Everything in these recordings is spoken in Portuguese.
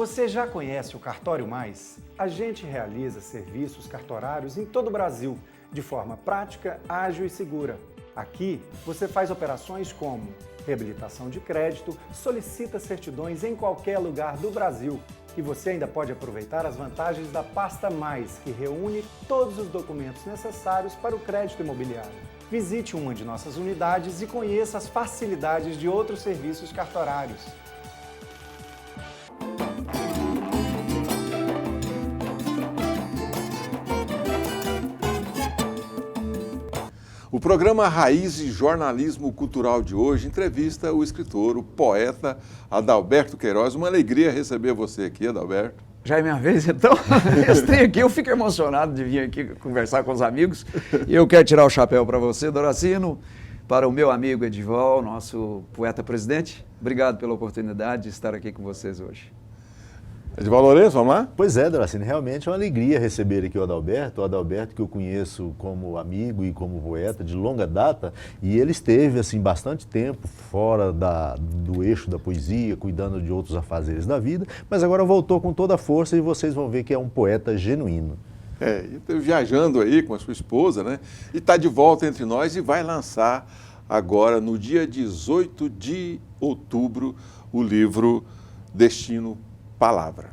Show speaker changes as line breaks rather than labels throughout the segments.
Você já conhece o Cartório Mais? A gente realiza serviços cartorários em todo o Brasil, de forma prática, ágil e segura. Aqui, você faz operações como reabilitação de crédito, solicita certidões em qualquer lugar do Brasil. E você ainda pode aproveitar as vantagens da Pasta Mais, que reúne todos os documentos necessários para o crédito imobiliário. Visite uma de nossas unidades e conheça as facilidades de outros serviços cartorários.
O programa Raízes Jornalismo Cultural de hoje entrevista o escritor, o poeta Adalberto Queiroz. Uma alegria receber você aqui, Adalberto.
Já é minha vez, então? Eu fico emocionado de vir aqui conversar com os amigos. E eu quero tirar o chapéu para você, Doracino, para o meu amigo Edival, nosso poeta-presidente. Obrigado pela oportunidade de estar aqui com vocês hoje.
Edival Lourenço, vamos lá?
Pois é, Doracino, realmente é uma alegria receber aqui o Adalberto que eu conheço como amigo e como poeta de longa data, e ele esteve assim bastante tempo fora do eixo da poesia, cuidando de outros afazeres da vida, mas agora voltou com toda a força e vocês vão ver que é um poeta genuíno.
Viajando aí com a sua esposa, né? E está de volta entre nós e vai lançar agora, no dia 18 de outubro, o livro Destino Palavra.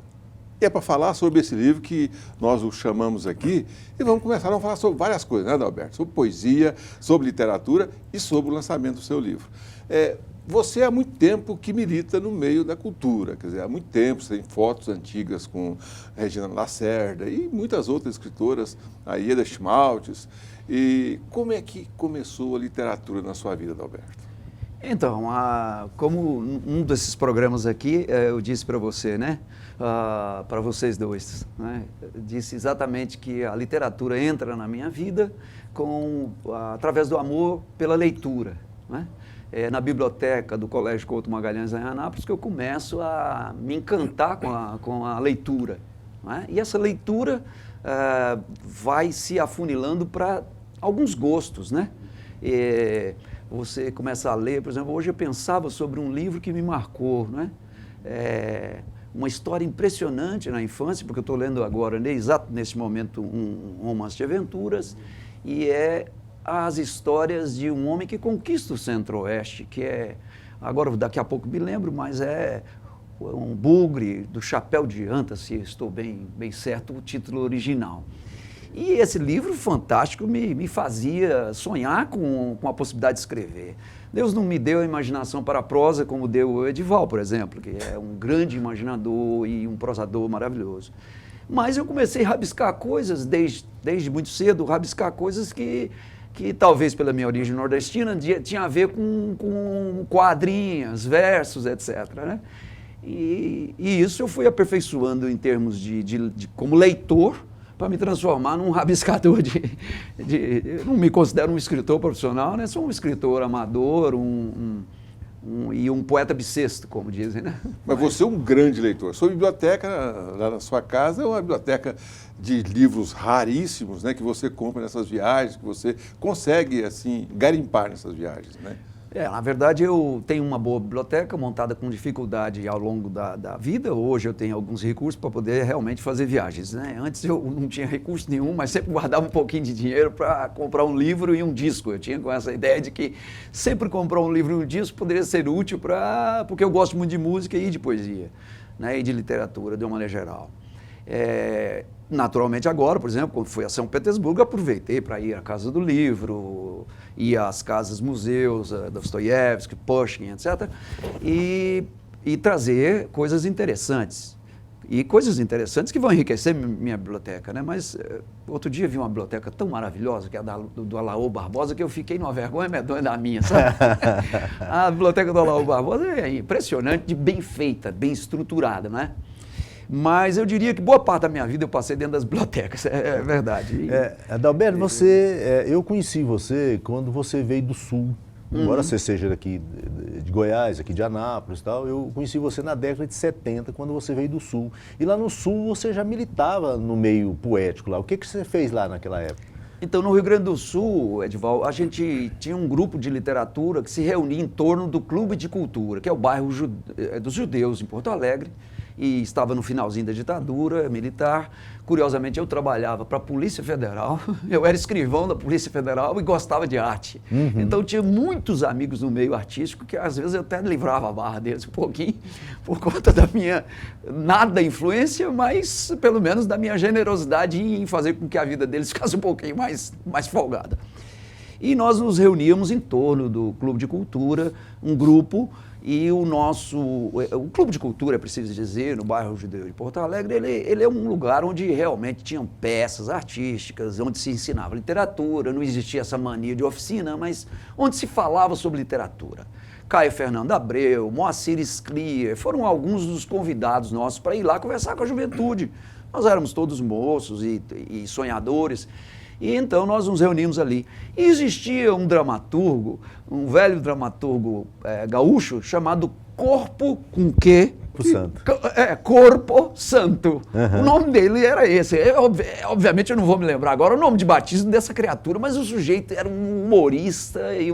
E é para falar sobre esse livro que nós o chamamos aqui e vamos falar sobre várias coisas, né, Adalberto? Sobre poesia, sobre literatura e sobre o lançamento do seu livro. Você há muito tempo que milita no meio da cultura, quer dizer, há muito tempo você tem fotos antigas com Regina Lacerda e muitas outras escritoras, a Ieda Schmaltz. E como é que começou a literatura na sua vida, Adalberto?
Então, como um desses programas aqui, eu disse para você, né? Para vocês dois, né? Disse exatamente que a literatura entra na minha vida através do amor pela leitura, né? Na biblioteca do Colégio Couto Magalhães, em Anápolis, que eu começo a me encantar com a leitura, né? E essa leitura vai se afunilando para alguns gostos, né? Você começa a ler, por exemplo, hoje eu pensava sobre um livro que me marcou, né? Uma história impressionante na infância, porque eu estou lendo agora, exato nesse momento, um romance de aventuras, e é as histórias de um homem que conquista o Centro-Oeste, agora daqui a pouco me lembro, mas é um bugre do Chapéu de Anta, se estou bem certo, o título original. E esse livro fantástico me fazia sonhar com a possibilidade de escrever. Deus não me deu a imaginação para a prosa como deu o Edival, por exemplo, que é um grande imaginador e um prosador maravilhoso. Mas eu comecei a rabiscar coisas, desde muito cedo, rabiscar coisas que talvez pela minha origem nordestina tinha a ver com quadrinhos, versos, etc., né? E isso eu fui aperfeiçoando em termos de como leitor, para me transformar num rabiscador eu não me considero um escritor profissional, né? Sou um escritor amador e um poeta bissexto, como dizem, né?
Mas você é um grande leitor. Sua biblioteca, lá na sua casa, é uma biblioteca de livros raríssimos, né? Que você compra nessas viagens, que você consegue, assim, garimpar nessas viagens, né?
Na verdade, eu tenho uma boa biblioteca montada com dificuldade ao longo da vida. Hoje eu tenho alguns recursos para poder realmente fazer viagens, né? Antes eu não tinha recurso nenhum, mas sempre guardava um pouquinho de dinheiro para comprar um livro e um disco. Eu tinha com essa ideia de que sempre comprar um livro e um disco poderia ser útil porque eu gosto muito de música e de poesia, né? E de literatura, de uma maneira geral. Naturalmente agora, por exemplo, quando fui a São Petersburgo, aproveitei para ir à Casa do Livro, ir às casas museus, Dostoiévski, Pushkin, etc., e trazer coisas interessantes. E coisas interessantes que vão enriquecer minha biblioteca, né? Mas outro dia vi uma biblioteca tão maravilhosa, que é a do Alaô Barbosa, que eu fiquei numa vergonha medonha da minha, sabe? A biblioteca do Alaô Barbosa é impressionante, de bem feita, bem estruturada, né? Mas eu diria que boa parte da minha vida eu passei dentro das bibliotecas, é verdade.
Adalberto, eu conheci você quando você veio do Sul. Embora você seja aqui de Goiás, aqui de Anápolis e tal, eu conheci você na década de 70, quando você veio do Sul. E lá no Sul você já militava no meio poético lá. O que você fez lá naquela época?
Então, no Rio Grande do Sul, Edival, a gente tinha um grupo de literatura que se reunia em torno do Clube de Cultura, que é o bairro dos Judeus, em Porto Alegre. e estava no finalzinho da ditadura militar. Curiosamente, eu trabalhava para a Polícia Federal, eu era escrivão da Polícia Federal e gostava de arte. Então, tinha muitos amigos no meio artístico que, às vezes, eu até livrava a barra deles um pouquinho, por conta da minha, nada influência, mas, pelo menos, da minha generosidade em fazer com que a vida deles ficasse um pouquinho mais folgada. E nós nos reuníamos em torno do Clube de Cultura, um grupo, e o Clube de Cultura, é preciso dizer, no bairro Judeu de Porto Alegre, ele é um lugar onde realmente tinham peças artísticas, onde se ensinava literatura, não existia essa mania de oficina, mas onde se falava sobre literatura. Caio Fernando Abreu, Moacir Sclier, foram alguns dos convidados nossos para ir lá conversar com a juventude. Nós éramos todos moços e sonhadores. E então nós nos reunimos ali. E existia um dramaturgo, um velho dramaturgo gaúcho, chamado Corpo com quê?
Santo.
Corpo Santo. O nome dele era esse. Obviamente eu não vou me lembrar agora o nome de batismo dessa criatura, mas o sujeito era um humorista e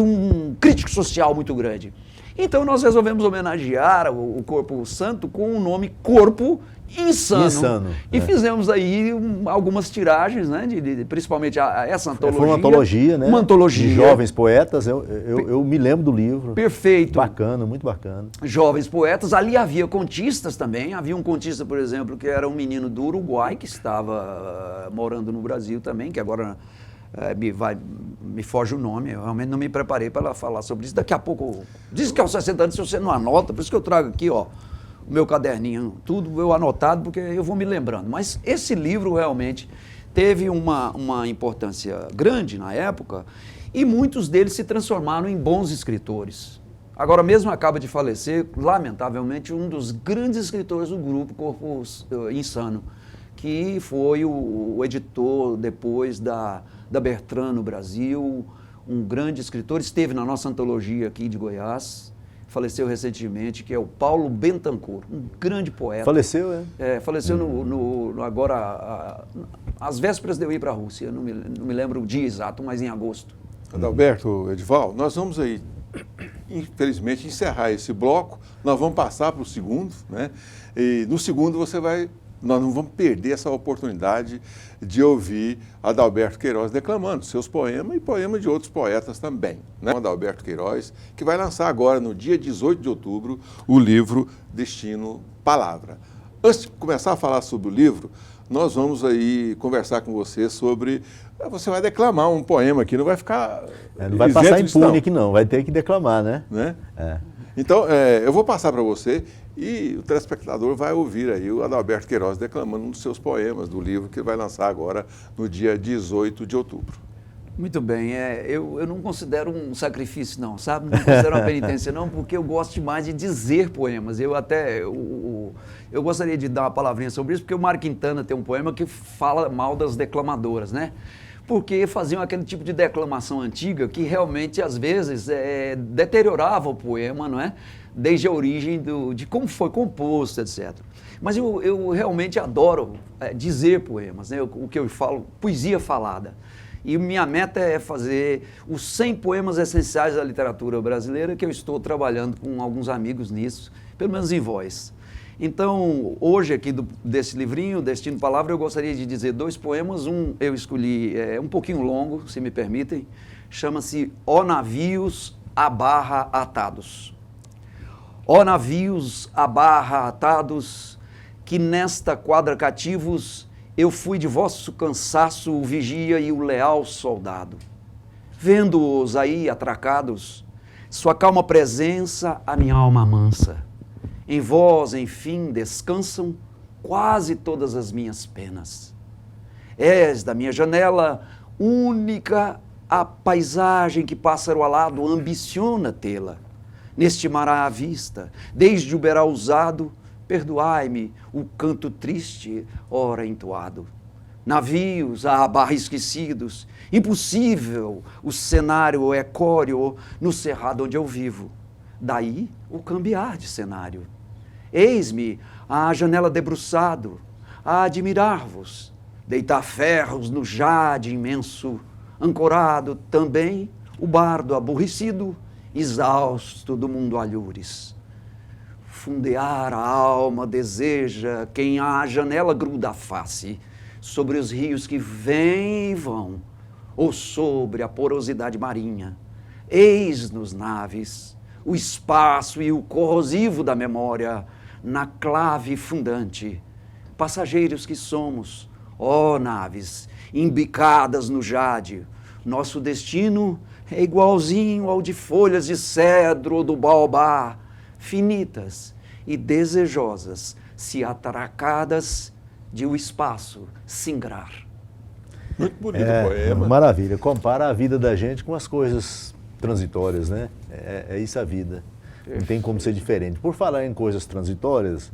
um crítico social muito grande. Então nós resolvemos homenagear o Corpo Santo com o nome Corpo Insano. E fizemos aí algumas tiragens, né, principalmente essa antologia.
Foi uma antologia, né?
Uma antologia.
De jovens poetas, eu me lembro do livro.
Perfeito.
Bacana, muito bacana.
Jovens poetas, ali havia contistas também, havia um contista, por exemplo, que era um menino do Uruguai, que estava morando no Brasil também, que agora me foge o nome, eu realmente não me preparei para falar sobre isso. Daqui a pouco, diz que aos 60 anos, se você não anota, por isso que eu trago aqui, ó, o meu caderninho, tudo eu anotado, porque eu vou me lembrando. Mas esse livro realmente teve uma importância grande na época e muitos deles se transformaram em bons escritores. Agora mesmo acaba de falecer, lamentavelmente, um dos grandes escritores do grupo Corpo Insano, que foi o editor depois da Bertrand no Brasil, um grande escritor, esteve na nossa antologia aqui de Goiás, faleceu recentemente, que é o Paulo Bentancur, um grande poeta.
Faleceu,
faleceu agora, às vésperas de eu ir para a Rússia, não me lembro o dia exato, mas em agosto.
Adalberto, Edival, nós vamos aí, infelizmente, encerrar esse bloco, nós vamos passar para o segundo, né? E no segundo nós não vamos perder essa oportunidade de ouvir Adalberto Queiroz declamando seus poemas e poemas de outros poetas também, né? Adalberto Queiroz, que vai lançar agora, no dia 18 de outubro, o livro Destino Palavra. Antes de começar a falar sobre o livro, nós vamos aí conversar com você sobre... Você vai declamar um poema aqui, não vai ficar...
não vai passar impune aqui não, vai ter que declamar, né?
Então, eu vou passar para você e o telespectador vai ouvir aí o Adalberto Queiroz declamando um dos seus poemas do livro que ele vai lançar agora no dia 18 de outubro.
Muito bem, eu não considero um sacrifício não, sabe? Não considero uma penitência não, porque eu gosto demais de dizer poemas. Eu gostaria de dar uma palavrinha sobre isso, porque o Mário Quintana tem um poema que fala mal das declamadoras, né? Porque faziam aquele tipo de declamação antiga que realmente, às vezes, deteriorava o poema, não é? Desde a origem de como foi composto, etc. Mas eu realmente adoro dizer poemas, né? O que eu falo, poesia falada. E minha meta é fazer os 100 poemas essenciais da literatura brasileira, que eu estou trabalhando com alguns amigos nisso, pelo menos em voz. Então, hoje aqui desse livrinho, Destino Palavra, eu gostaria de dizer 2 poemas. Um eu escolhi, um pouquinho longo, se me permitem, chama-se Ó Navios à Barra Atados. Ó navios à barra atados, que nesta quadra cativos eu fui de vosso cansaço o vigia e o leal soldado. Vendo-os aí atracados, sua calma presença a minha alma mansa. Em vós, enfim, descansam quase todas as minhas penas. És da minha janela única a paisagem que pássaro alado ambiciona tê-la. Neste mar à vista, desde o beral usado, perdoai-me o canto triste, ora entoado. Navios à barra esquecidos, impossível o cenário ecóreo no cerrado onde eu vivo. Daí o cambiar de cenário. Eis-me à janela debruçado, a admirar-vos, deitar ferros no jade imenso, ancorado também o bardo aborrecido, exausto do mundo alhures. Fundear a alma deseja quem à janela gruda a face, sobre os rios que vêm e vão, ou sobre a porosidade marinha. Eis-nos naves, o espaço e o corrosivo da memória, na clave fundante. Passageiros que somos, ó naves, embicadas no jade, nosso destino é igualzinho ao de folhas de cedro ou do baobá, finitas e desejosas, se atracadas de o espaço singrar.
Muito bonito o poema.
Maravilha. Compara a vida da gente com as coisas transitórias, né? É isso a vida. Não tem como ser diferente. Por falar em coisas transitórias,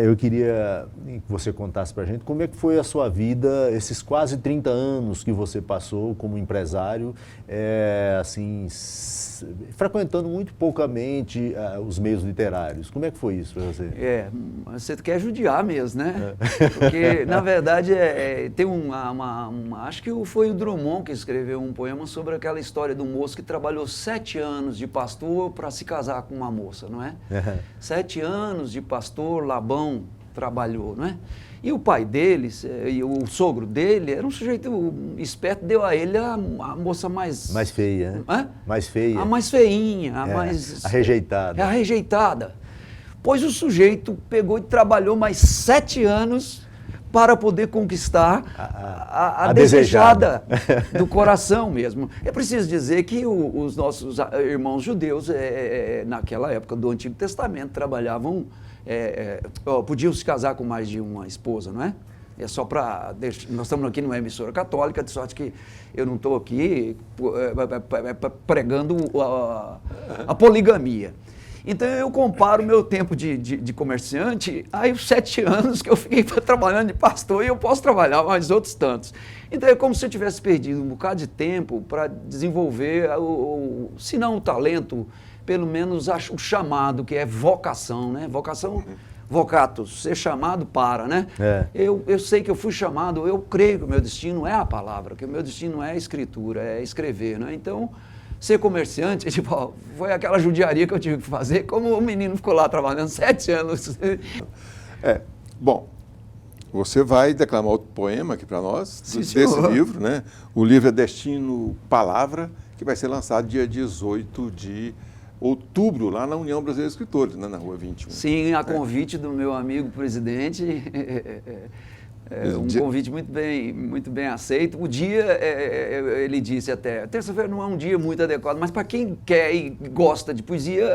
eu queria que você contasse pra gente como é que foi a sua vida, esses quase 30 anos que você passou como empresário, assim, frequentando muito poucamente os meios literários. Como é que foi isso para você?
Você quer judiar mesmo, né? Porque, na verdade, tem acho que foi o Drummond que escreveu um poema sobre aquela história do moço que trabalhou 7 anos de pastor para se casar com uma moça, não é? 7 anos de pastor, Labão trabalhou, não é? E o pai dele, e o sogro dele, era um sujeito esperto, deu a ele a moça mais...
Mais feia, né? Mais feia.
A mais feinha, a mais...
A rejeitada.
A rejeitada. Pois o sujeito pegou e trabalhou mais 7 anos para poder conquistar a desejada do coração mesmo. É preciso dizer que os nossos irmãos judeus, naquela época do Antigo Testamento, trabalhavam... podiam se casar com mais de uma esposa, não é? É só para... Nós estamos aqui numa emissora católica, de sorte que eu não estou aqui pregando a poligamia. Então eu comparo o meu tempo de comerciante aí os 7 anos que eu fiquei trabalhando de pastor e eu posso trabalhar mais outros tantos. Então é como se eu tivesse perdido um bocado de tempo para desenvolver, se não o talento, pelo menos o chamado, que é vocação, né? Vocação, vocatus, ser chamado para, né? Eu sei que eu fui chamado, eu creio que o meu destino é a palavra, que o meu destino é a escritura, é escrever, né? Então, ser comerciante, tipo, foi aquela judiaria que eu tive que fazer, como o menino ficou lá trabalhando 7 anos.
Bom, você vai declamar outro poema aqui para nós, desse livro, né? O livro é Destino Palavra, que vai ser lançado dia 18 de outubro, lá na União Brasileira de Escritores, né, na Rua 21.
Sim, a convite do meu amigo presidente, um convite muito bem aceito. O dia, ele disse até, terça-feira não é um dia muito adequado, mas para quem quer e gosta de poesia,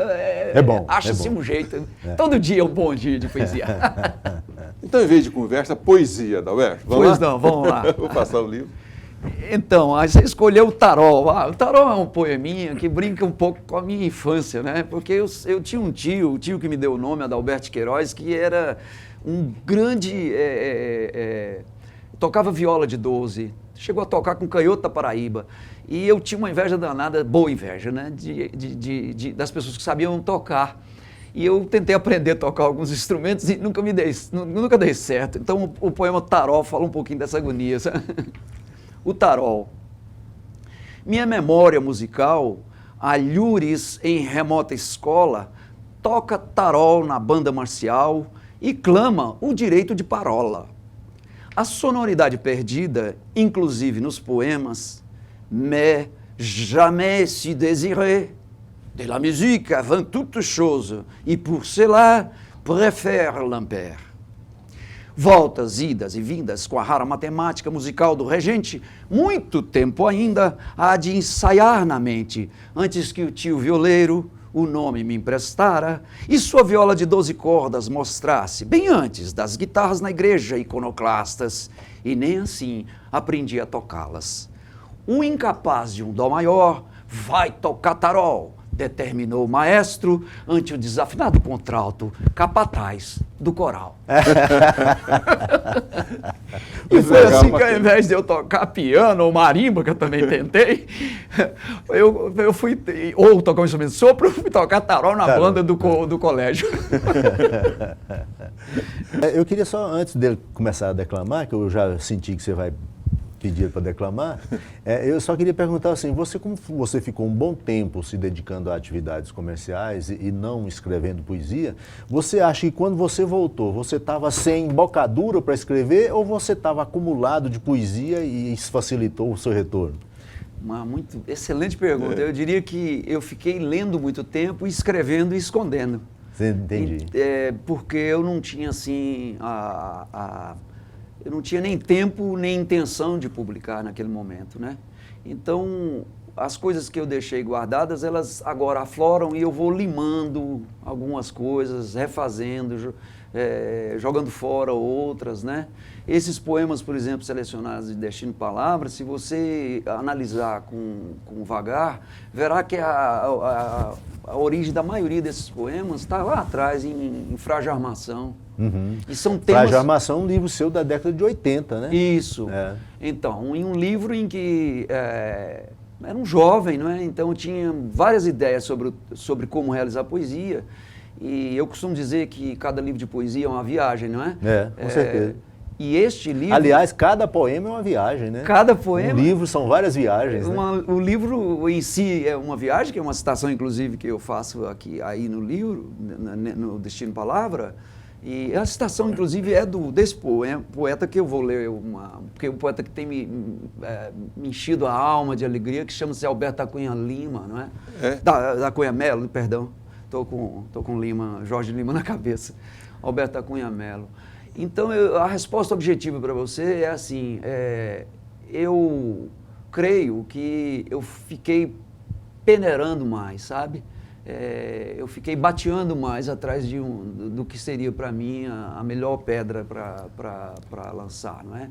bom,
acha-se um jeito. Todo dia é um bom dia de poesia.
Então, em vez de conversa, poesia, Adalberto.
Vamos lá.
Vou passar o livro.
Então, aí você escolheu o Tarol. O Tarol é um poeminha que brinca um pouco com a minha infância, né? Porque eu tinha um tio, o tio que me deu o nome, Adalberto Queiroz, que era um grande... tocava viola de 12, chegou a tocar com canhoto da Paraíba. E eu tinha uma inveja danada, boa inveja, né? Das pessoas que sabiam tocar. E eu tentei aprender a tocar alguns instrumentos e nunca dei certo. Então, o poema Tarol fala um pouquinho dessa agonia, sabe? O Tarol. Minha memória musical, alhures em remota escola, toca tarol na banda marcial e clama o direito de parola. A sonoridade perdida, inclusive nos poemas, mais jamais se désiré, de la musique avant toute chose, e pour cela préfère l'impair. Voltas, idas e vindas com a rara matemática musical do regente, muito tempo ainda há de ensaiar na mente, antes que o tio violeiro o nome me emprestara e sua viola de 12 cordas mostrasse, bem antes das guitarras na igreja iconoclastas, e nem assim aprendi a tocá-las. O incapaz de um dó maior vai tocar tarol, determinou o maestro ante o desafinado contralto, capataz do coral. E foi assim que, ao invés de eu tocar piano ou marimba, que eu também tentei, eu fui, ou tocar um instrumento de sopro, fui tocar tarol na banda do colégio.
Eu queria só, antes dele começar a declamar, que eu já senti que você vai pediram para declamar. Eu só queria perguntar assim, como você ficou um bom tempo se dedicando a atividades comerciais e não escrevendo poesia, você acha que quando você voltou, você estava sem embocadura para escrever ou você estava acumulado de poesia e isso facilitou o seu retorno?
Uma muito excelente pergunta. Eu diria que eu fiquei lendo muito tempo, escrevendo e escondendo.
Entendi.
Porque eu não tinha assim eu não tinha nem tempo nem intenção de publicar naquele momento, né? Então as coisas que eu deixei guardadas, elas agora afloram e eu vou limando algumas coisas, refazendo, jogando fora outras, né? Esses poemas, por exemplo, selecionados de Destino e Palavra, se você analisar com vagar, verá que a origem da maioria desses poemas está lá atrás, em Frágil Armação.
Uhum.
E são temas...
Frágil Armação é um livro seu da década de 80, né?
Isso. Então, em um livro em que era um jovem, não é? Então eu tinha várias ideias sobre como realizar poesia. E eu costumo dizer que cada livro de poesia é uma viagem, não é?
Com certeza.
E este livro...
Aliás, cada poema é uma viagem, né?
Cada poema...
Um livro são várias viagens, né?
O livro em si é uma viagem, que é uma citação, inclusive, que eu faço aqui aí no livro, no Destino e Palavra. E a citação, inclusive, é desse poeta que eu vou ler, porque é um poeta que tem me enchido a alma de alegria, que chama-se Alberto da Cunha Lima, não é? Da Cunha Melo, perdão. Tô com Jorge Lima na cabeça. Alberto da Cunha Melo. Então, a resposta objetiva para você é assim, eu creio que eu fiquei peneirando mais, sabe? Eu fiquei bateando mais atrás do que seria para mim a melhor pedra para lançar, não é?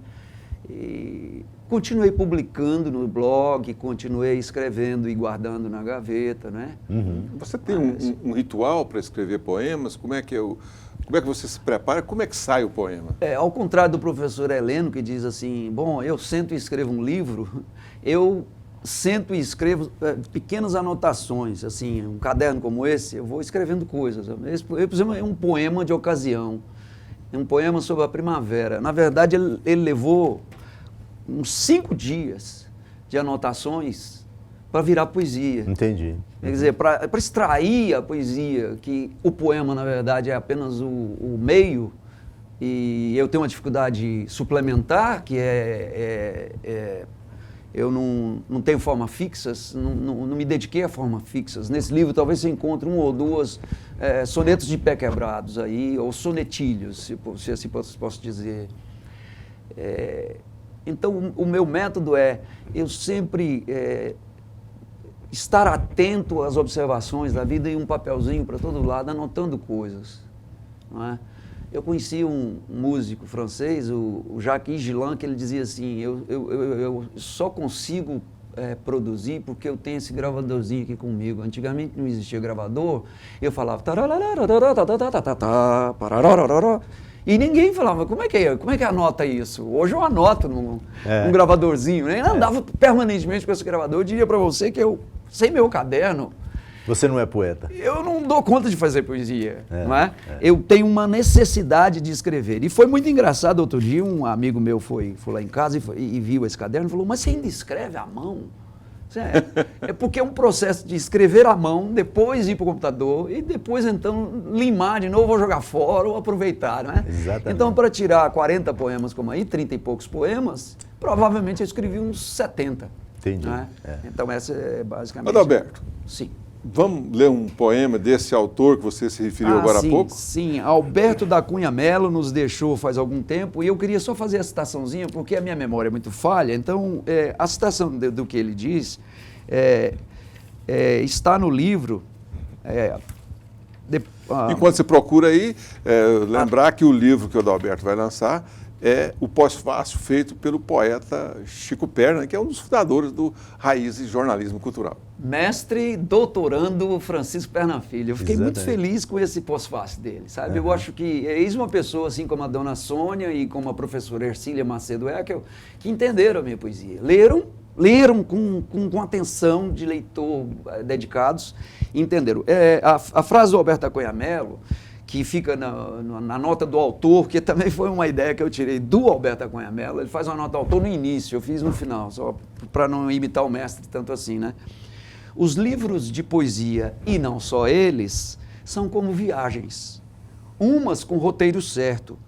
E continuei publicando no blog, continuei escrevendo e guardando na gaveta, né?
Uhum.
Você tem um ritual para escrever poemas? Como é que você se prepara? Como é que sai o poema?
Ao contrário do professor Heleno, que diz assim, bom, eu sento e escrevo um livro, eu sento e escrevo pequenas anotações, assim, um caderno como esse, eu vou escrevendo coisas. Esse, por exemplo, é um poema de ocasião, é um poema sobre a primavera. Na verdade, ele levou uns 5 dias de anotações para virar poesia.
Entendi.
Quer dizer, para extrair a poesia, que o poema, na verdade, é apenas o meio, e eu tenho uma dificuldade suplementar, que eu não tenho formas fixas, não me dediquei a formas fixas. Nesse livro talvez você encontre 1 ou 2 sonetos de pé quebrados aí, ou sonetilhos, se assim posso dizer. Então, o meu método eu sempre estar atento às observações da vida e um papelzinho para todo lado, anotando coisas, não é? Eu conheci um músico francês, o Jacques Higelin, que ele dizia assim, eu só consigo produzir porque eu tenho esse gravadorzinho aqui comigo. Antigamente não existia gravador, eu falava e ninguém falava, como é que anota isso? Hoje eu anoto num gravadorzinho, né? Eu andava permanentemente com esse gravador. Eu diria para você que eu, sem meu caderno,
você não é poeta?
Eu não dou conta de fazer poesia, não é? Eu tenho uma necessidade de escrever. E foi muito engraçado, outro dia um amigo meu foi lá em casa e viu esse caderno e falou, mas você ainda escreve à mão? É porque é um processo de escrever à mão, depois ir para o computador e depois então limar de novo ou jogar fora ou aproveitar, não é?
Exatamente.
Então para tirar 40 poemas como aí, 30 e poucos poemas, provavelmente eu escrevi uns 70.
Entendi.
Não é? Então essa é basicamente...
Adalberto.
Sim.
Vamos ler um poema desse autor que você se referiu agora há pouco?
Sim, Alberto da Cunha Melo nos deixou faz algum tempo e eu queria só fazer a citaçãozinha porque a minha memória é muito falha, então a citação do que ele diz está no livro.
Enquanto você procura aí, lembrar que o livro que o Adalberto vai lançar é o pós-fácil feito pelo poeta Chico Perna, que é um dos fundadores do Raízes Jornalismo Cultural.
Mestre doutorando Francisco Perna Filho. Eu fiquei muito feliz com esse pós-fácil dele, sabe? Eu acho que eis uma pessoa, assim como a dona Sônia e como a professora Ercília Macedo Eckel, que entenderam a minha poesia. Leram com atenção de leitor dedicados e entenderam. A frase do Alberto da Cunha Melo, que fica na nota do autor, que também foi uma ideia que eu tirei do Alberto da Cunha Mello. Ele faz uma nota do autor no início, eu fiz no final, só para não imitar o mestre tanto assim, né? Os livros de poesia, e não só eles, são como viagens. Umas com roteiro certo,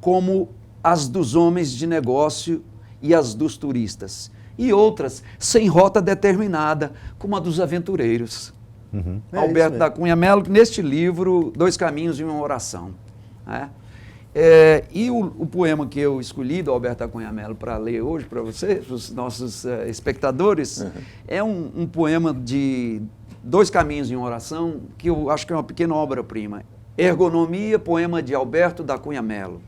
como as dos homens de negócio e as dos turistas. E outras sem rota determinada, como a dos aventureiros.
Uhum.
Alberto da Cunha Mello, neste livro, Dois Caminhos e uma Oração. Né? E o poema que eu escolhi do Alberto da Cunha Mello para ler hoje para vocês, os nossos espectadores, é um poema de Dois Caminhos e uma Oração, que eu acho que é uma pequena obra-prima. Ergonomia, poema de Alberto da Cunha Mello.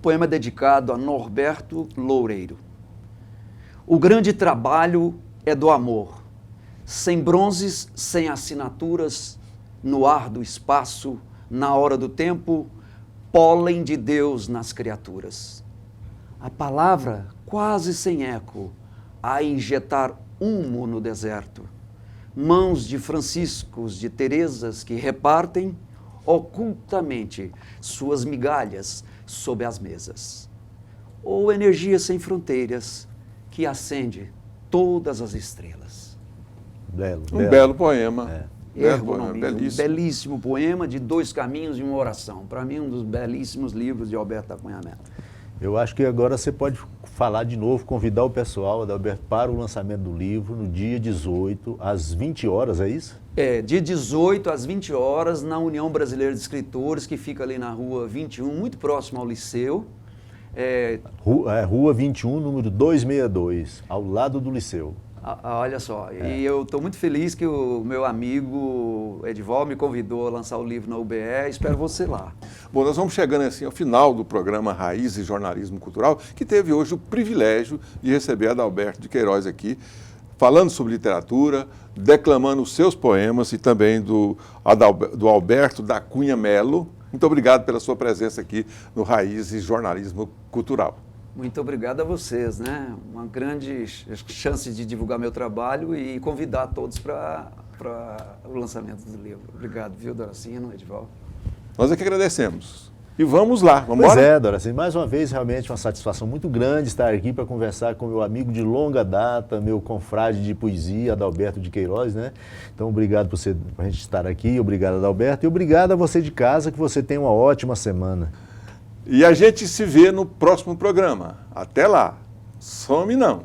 Poema dedicado a Norberto Loureiro. O grande trabalho é do amor. Sem bronzes, sem assinaturas, no ar do espaço, na hora do tempo, pólen de Deus nas criaturas. A palavra quase sem eco, a injetar humo no deserto. Mãos de franciscos, de Teresas que repartem ocultamente suas migalhas sob as mesas. Ou energia sem fronteiras que acende todas as estrelas.
Um belo poema.
Ergonomia, um belíssimo poema de Dois Caminhos e uma Oração. Para mim, um dos belíssimos livros de Alberto da Cunha Mello.
Eu acho que agora você pode falar de novo, convidar o pessoal, Adalberto, para o lançamento do livro no dia 18, às 20 horas, é isso?
Dia 18 às 20 horas, na União Brasileira de Escritores, que fica ali na Rua 21, muito próximo ao Liceu.
Rua 21, número 262, ao lado do Liceu.
Olha só, e eu estou muito feliz que o meu amigo Edival me convidou a lançar o livro na UBE, espero você lá.
Bom, nós vamos chegando assim ao final do programa Raiz e Jornalismo Cultural, que teve hoje o privilégio de receber Adalberto de Queiroz aqui, falando sobre literatura, declamando os seus poemas e também do Alberto da Cunha Mello. Muito obrigado pela sua presença aqui no Raiz e Jornalismo Cultural.
Muito obrigado a vocês, né? Uma grande chance de divulgar meu trabalho e convidar todos para o lançamento do livro. Obrigado, viu, Doracino, Edival?
Nós é que agradecemos. E vamos lá, vamos
Pois
embora?
Doracino, mais uma vez, realmente uma satisfação muito grande estar aqui para conversar com meu amigo de longa data, meu confrade de poesia, Adalberto de Queiroz, né? Então, obrigado por a gente estar aqui, obrigado, Adalberto, e obrigado a você de casa, que você tenha uma ótima semana.
E a gente se vê no próximo programa. Até lá. Some não.